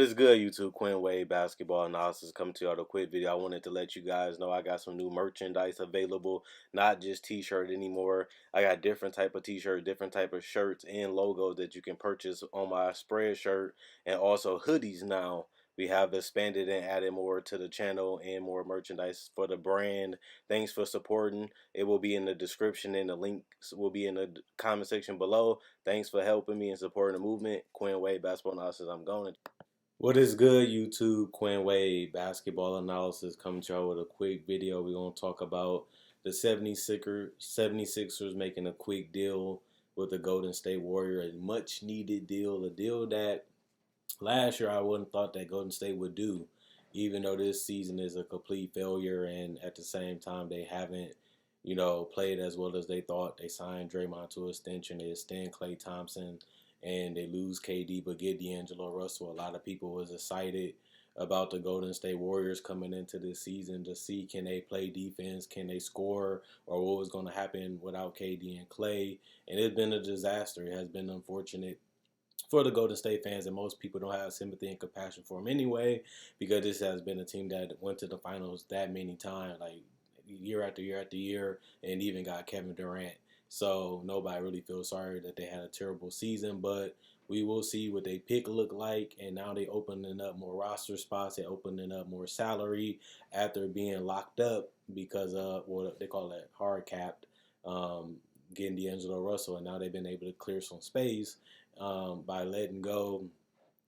is good, YouTube? Quinn Wade Basketball Analysis coming to you with a quick video. I wanted to let you guys know I got some new merchandise available, not just t-shirt anymore. I got different type of t-shirt, different type of shirts and logos that you can purchase on my spread shirt, and also hoodies now. We have expanded and added more to the channel and more merchandise for the brand. Thanks for supporting. It will be in the description and the links will be in the comment section below. Thanks for helping me and supporting the movement. Quinn Wade Basketball Analysis. I'm going. What is good, YouTube? Quinn Wade Basketball Analysis coming to you with a quick video. We're going to talk about the 76ers making a quick deal with the Golden State Warriors, a much needed deal, a deal that last year I wouldn't thought that Golden State would do, even though this season is a complete failure, and at the same time they haven't, played as well as they thought. They signed Draymond to extension, they extend Klay Thompson, and they lose KD but get D'Angelo Russell. A lot of people was excited about the Golden State Warriors coming into this season to see can they play defense, can they score, or what was going to happen without KD and Klay. And it's been a disaster. It has been unfortunate for the Golden State fans, and most people don't have sympathy and compassion for them anyway, because this has been a team that went to the finals that many times, like year after year after year, and even got Kevin Durant. So nobody really feels sorry that they had a terrible season, but we will see what they pick look like. And now they opening up more roster spots, they opening up more salary after being locked up because of what they call it hard capped, getting D'Angelo Russell, and now they've been able to clear some space by letting go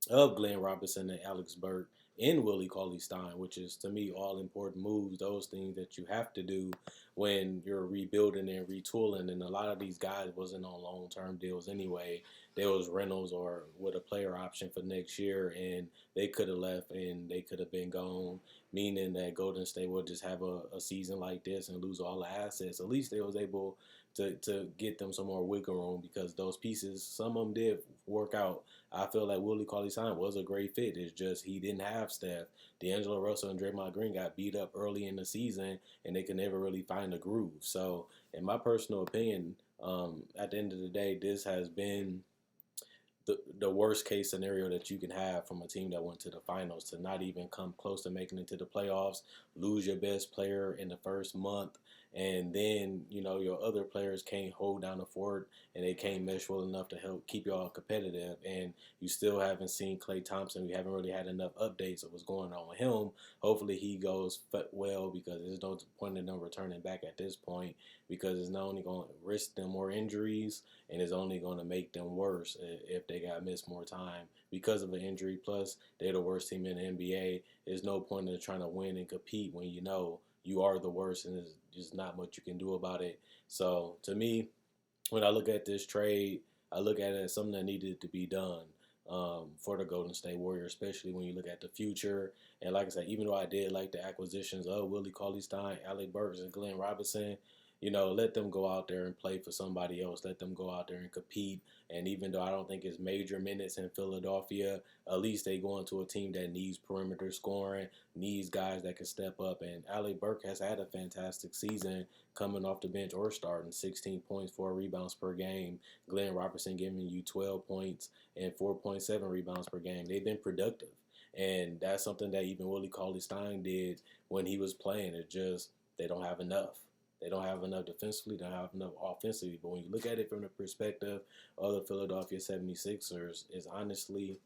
of Glen Robinson and Alex Burks and Willie Cauley-Stein, which is to me all important moves. Those things that you have to do when you're rebuilding and retooling. And a lot of these guys wasn't on long-term deals anyway. They was rentals or with a player option for next year, and they could have left and they could have been gone. Meaning that Golden State would just have a season like this and lose all the assets. At least they was able to get them some more wiggle room, because those pieces, some of them did work out. I feel like Willie Cauley-Stein was a great fit. It's just he didn't have Steph. D'Angelo Russell and Draymond Green got beat up early in the season, and they could never really find a groove. So, in my personal opinion, at the end of the day, this has been the worst case scenario that you can have from a team that went to the finals, to not even come close to making it to the playoffs, lose your best player in the first month, and then your other players can't hold down the fort and they can't mesh well enough to help keep y'all competitive. And you still haven't seen Klay Thompson. We haven't really had enough updates of what's going on with him. Hopefully he goes well, because there's no point in them returning back at this point, because it's not only going to risk them more injuries, and it's only going to make them worse if they got missed more time because of an injury. Plus, they're the worst team in the NBA. There's no point in trying to win and compete when you know you are the worst, and there's just not much you can do about it. So, to me, when I look at this trade, I look at it as something that needed to be done for the Golden State Warriors, especially when you look at the future. And like I said, even though I did like the acquisitions of Willie Cauley-Stein, Alec Burks, and Glen Robinson, let them go out there and play for somebody else. Let them go out there and compete. And even though I don't think it's major minutes in Philadelphia, at least they go into a team that needs perimeter scoring, needs guys that can step up. And Alec Burks has had a fantastic season coming off the bench or starting. 16 points, 4 rebounds per game. Glen Robinson giving you 12 points and 4.7 rebounds per game. They've been productive. And that's something that even Willie Cauley-Stein did when he was playing. It's just they don't have enough. They don't have enough defensively, they don't have enough offensively. But when you look at it from the perspective of the Philadelphia 76ers, it's honestly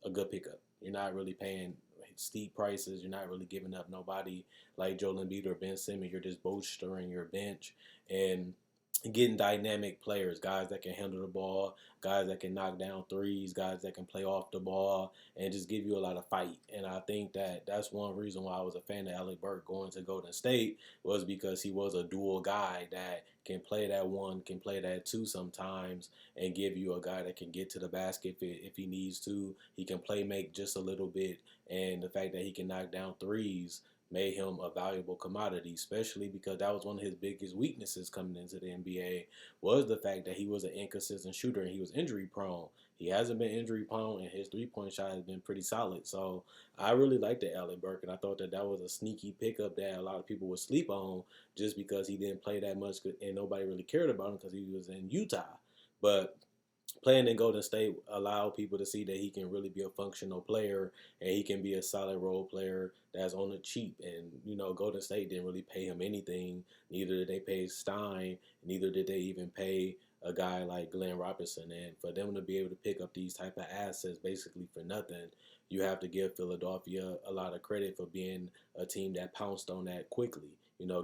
a good pickup. You're not really paying steep prices. You're not really giving up nobody like Joel Embiid or Ben Simmons. You're just bolstering your bench and getting dynamic players, guys that can handle the ball, guys that can knock down threes, guys that can play off the ball, and just give you a lot of fight. And I think that that's one reason why I was a fan of Alec Burks going to Golden State, was because he was a dual guy that can play that one, can play that two sometimes, and give you a guy that can get to the basket if he needs to. He can play make just a little bit, and the fact that he can knock down threes made him a valuable commodity, especially because that was one of his biggest weaknesses coming into the NBA, was the fact that he was an inconsistent shooter and he was injury prone. He hasn't been injury prone, and his three-point shot has been pretty solid. So I really liked the Alec Burks, and I thought that was a sneaky pickup that a lot of people would sleep on just because he didn't play that much and nobody really cared about him because he was in Utah. But playing in Golden State allow people to see that he can really be a functional player and he can be a solid role player that's on the cheap. And Golden State didn't really pay him anything. Neither did they pay Stein. Neither did they even pay a guy like Glenn Robinson. And for them to be able to pick up these type of assets basically for nothing, you have to give Philadelphia a lot of credit for being a team that pounced on that quickly.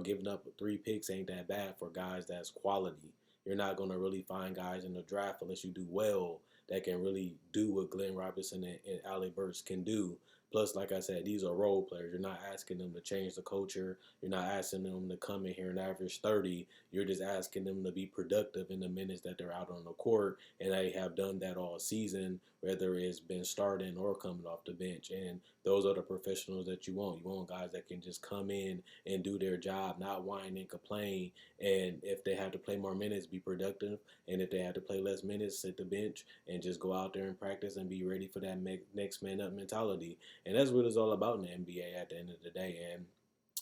Giving up 3 picks ain't that bad for guys that's quality. You're not going to really find guys in the draft unless you do well that can really do what Glenn Robinson and Alec Burks can do. Plus, like I said, these are role players. You're not asking them to change the culture. You're not asking them to come in here and average 30. You're just asking them to be productive in the minutes that they're out on the court. And they have done that all season, whether it's been starting or coming off the bench. And those are the professionals that you want. You want guys that can just come in and do their job, not whine and complain, and if they have to play more minutes, be productive. And if they have to play less minutes, sit the bench and just go out there and practice and be ready for that next man up mentality. And that's what it's all about in the NBA at the end of the day. And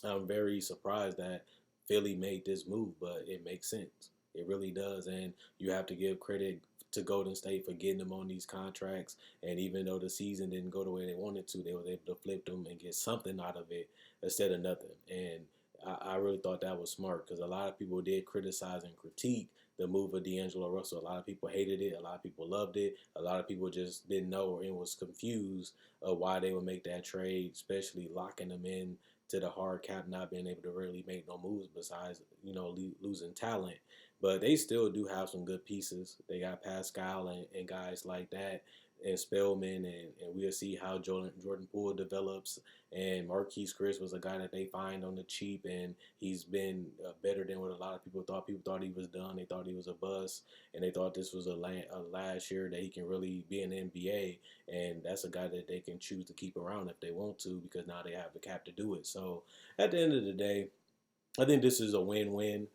I'm very surprised that Philly made this move, but it makes sense. It really does. And you have to give credit to Golden State for getting them on these contracts. And even though the season didn't go the way they wanted to, they were able to flip them and get something out of it instead of nothing. And I really thought that was smart because a lot of people did criticize and critique the move of D'Angelo Russell. A lot of people hated it. A lot of people loved it. A lot of people just didn't know and was confused of why they would make that trade, especially locking them in to the hard cap, not being able to really make no moves besides losing talent. But they still do have some good pieces. They got Pascal and guys like that, and Spellman, and we'll see how Jordan Poole develops. And Marquise Chris was a guy that they find on the cheap, and he's been better than what a lot of people thought. People thought he was done. They thought he was a bust, and they thought this was a last year that he can really be in the NBA. And that's a guy that they can choose to keep around if they want to, because now they have the cap to do it. So at the end of the day, I think this is a win-win.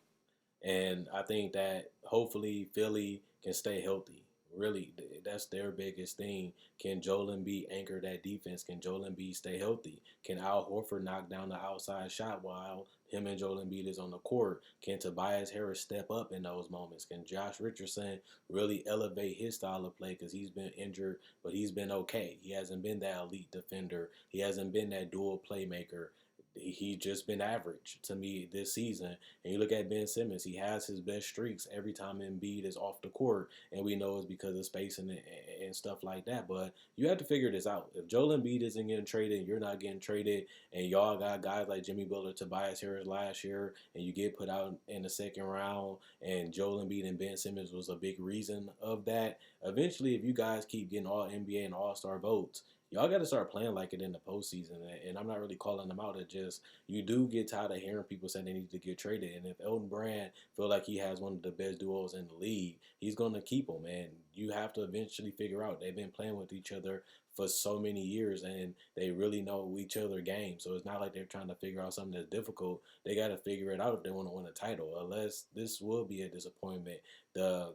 And I think that hopefully Philly can stay healthy. Really, that's their biggest thing. Can Joel Embiid anchor that defense? Can Joel Embiid stay healthy? Can Al Horford knock down the outside shot while him and Joel Embiid is on the court? Can Tobias Harris step up in those moments? Can Josh Richardson really elevate his style of play? Because he's been injured, but he's been okay. He hasn't been that elite defender. He hasn't been that dual playmaker. He just been average to me this season. And you look at Ben Simmons, he has his best streaks every time Embiid is off the court, and we know it's because of spacing and stuff like that. But you have to figure this out. If Joel Embiid isn't getting traded, you're not getting traded, and y'all got guys like Jimmy Butler, Tobias Harris last year, and you get put out in the second round, and Joel Embiid and Ben Simmons was a big reason of that. Eventually, if you guys keep getting all NBA and All-Star votes, y'all got to start playing like it in the postseason. And I'm not really calling them out. It just, you do get tired of hearing people saying they need to get traded. And if Elton Brand feel like he has one of the best duos in the league, he's going to keep them. And you have to eventually figure out, they've been playing with each other for so many years, and they really know each other's game. So it's not like they're trying to figure out something that's difficult. They got to figure it out if they want to win a title. Unless this will be a disappointment. The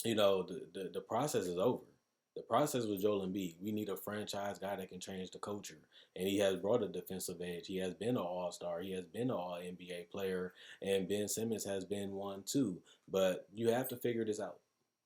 the process is over. The process with Joel Embiid, we need a franchise guy that can change the culture. And he has brought a defensive edge. He has been an all-star. He has been an all-NBA player. And Ben Simmons has been one too. But you have to figure this out.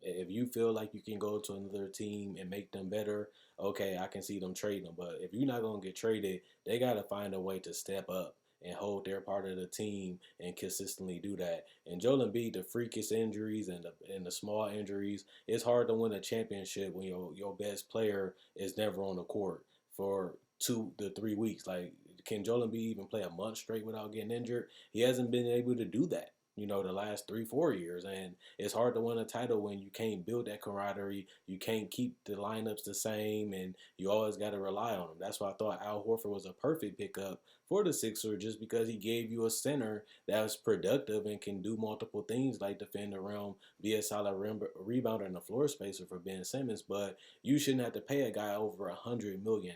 If you feel like you can go to another team and make them better, okay, I can see them trading them. But if you're not going to get traded, they got to find a way to step up and hold their part of the team and consistently do that. And Joel Embiid, the freakish injuries and the small injuries, it's hard to win a championship when your best player is never on the court for 2 to 3 weeks. Like, can Joel Embiid even play a month straight without getting injured? He hasn't been able to do that, the last 3, 4 years. And it's hard to win a title when you can't build that camaraderie. You can't keep the lineups the same, and you always got to rely on them. That's why I thought Al Horford was a perfect pickup for the Sixers, just because he gave you a center that was productive and can do multiple things like defend the rim, be a solid rebounder and a floor spacer for Ben Simmons. But you shouldn't have to pay a guy over $100 million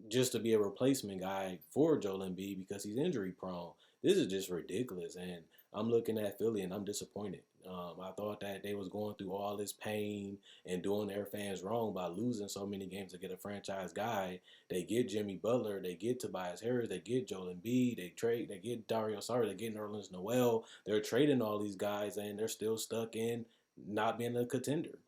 just to be a replacement guy for Joel Embiid because he's injury prone. This is just ridiculous, and I'm looking at Philly and I'm disappointed. I thought that they was going through all this pain and doing their fans wrong by losing so many games to get a franchise guy. They get Jimmy Butler, they get Tobias Harris, they get Joel Embiid, they get Dario Saric, they get Nerlens Noel. They're trading all these guys, and they're still stuck in not being a contender.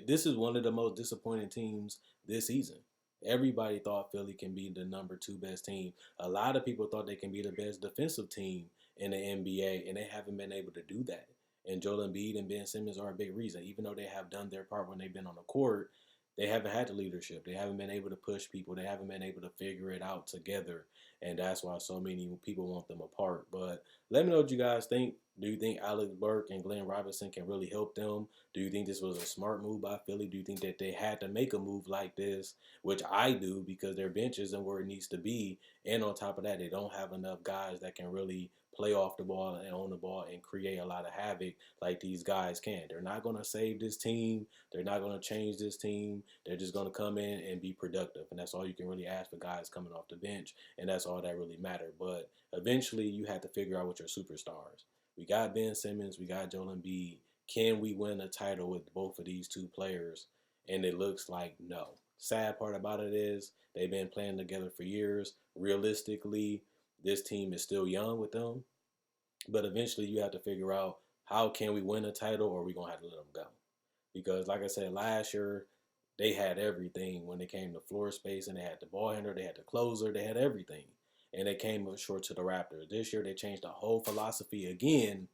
This is one of the most disappointing teams this season. Everybody thought Philly can be the number two best team. A lot of people thought they can be the best defensive team in the NBA, and they haven't been able to do that. And Joel Embiid and Ben Simmons are a big reason. Even though they have done their part when they've been on the court, they haven't had the leadership. They haven't been able to push people. They haven't been able to figure it out together. And that's why so many people want them apart. But let me know what you guys think. Do you think Alec Burks and Glen Robinson can really help them? Do you think this was a smart move by Philly? Do you think that they had to make a move like this? Which I do, because their bench isn't where it needs to be. And on top of that, they don't have enough guys that can really play off the ball and on the ball and create a lot of havoc like these guys can. They're not going to save this team. They're not going to change this team. They're just going to come in and be productive. And that's all you can really ask for guys coming off the bench. And that's all that really matters. But eventually, you have to figure out what your superstars. We got Ben Simmons. We got Joel Embiid. Can we win a title with both of these two players? And it looks like no. Sad part about it is they've been playing together for years. Realistically, this team is still young with them. But eventually you have to figure out, how can we win a title, or are we going to have to let them go? Because like I said, last year they had everything when it came to floor space, and they had the ball handler, they had the closer, they had everything. And they came up short to the Raptors. This year they changed the whole philosophy again,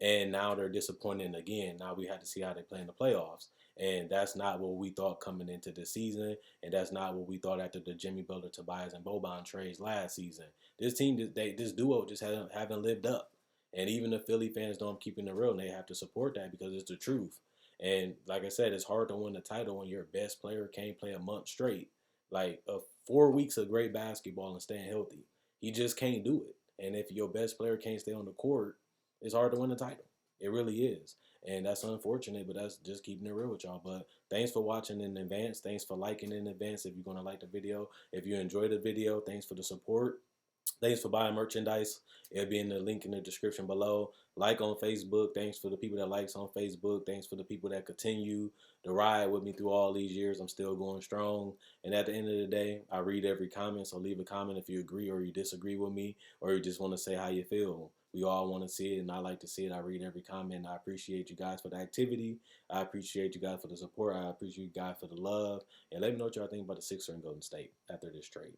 and now they're disappointing again. Now we have to see how they play in the playoffs. And that's not what we thought coming into the season, and that's not what we thought after the Jimmy Butler, Tobias, and Boban trades last season. This team, this duo just haven't lived up. And even the Philly fans know I'm keeping it real, and they have to support that because it's the truth. And like I said, it's hard to win the title when your best player can't play a month straight. Like 4 weeks of great basketball and staying healthy. He just can't do it. And if your best player can't stay on the court, it's hard to win the title. It really is. And that's unfortunate, but that's just keeping it real with y'all. But thanks for watching in advance. Thanks for liking in advance if you're going to like the video. If you enjoyed the video, thanks for the support. Thanks for buying merchandise. It'll be in the link in the description below. Like on Facebook. Thanks for the people that likes on Facebook. Thanks for the people that continue to ride with me through all these years. I'm still going strong. And at the end of the day, I read every comment. So leave a comment if you agree or you disagree with me, or you just want to say how you feel. We all want to see it, and I like to see it. I read every comment. I appreciate you guys for the activity. I appreciate you guys for the support. I appreciate you guys for the love. And let me know what y'all think about the Sixers and Golden State after this trade.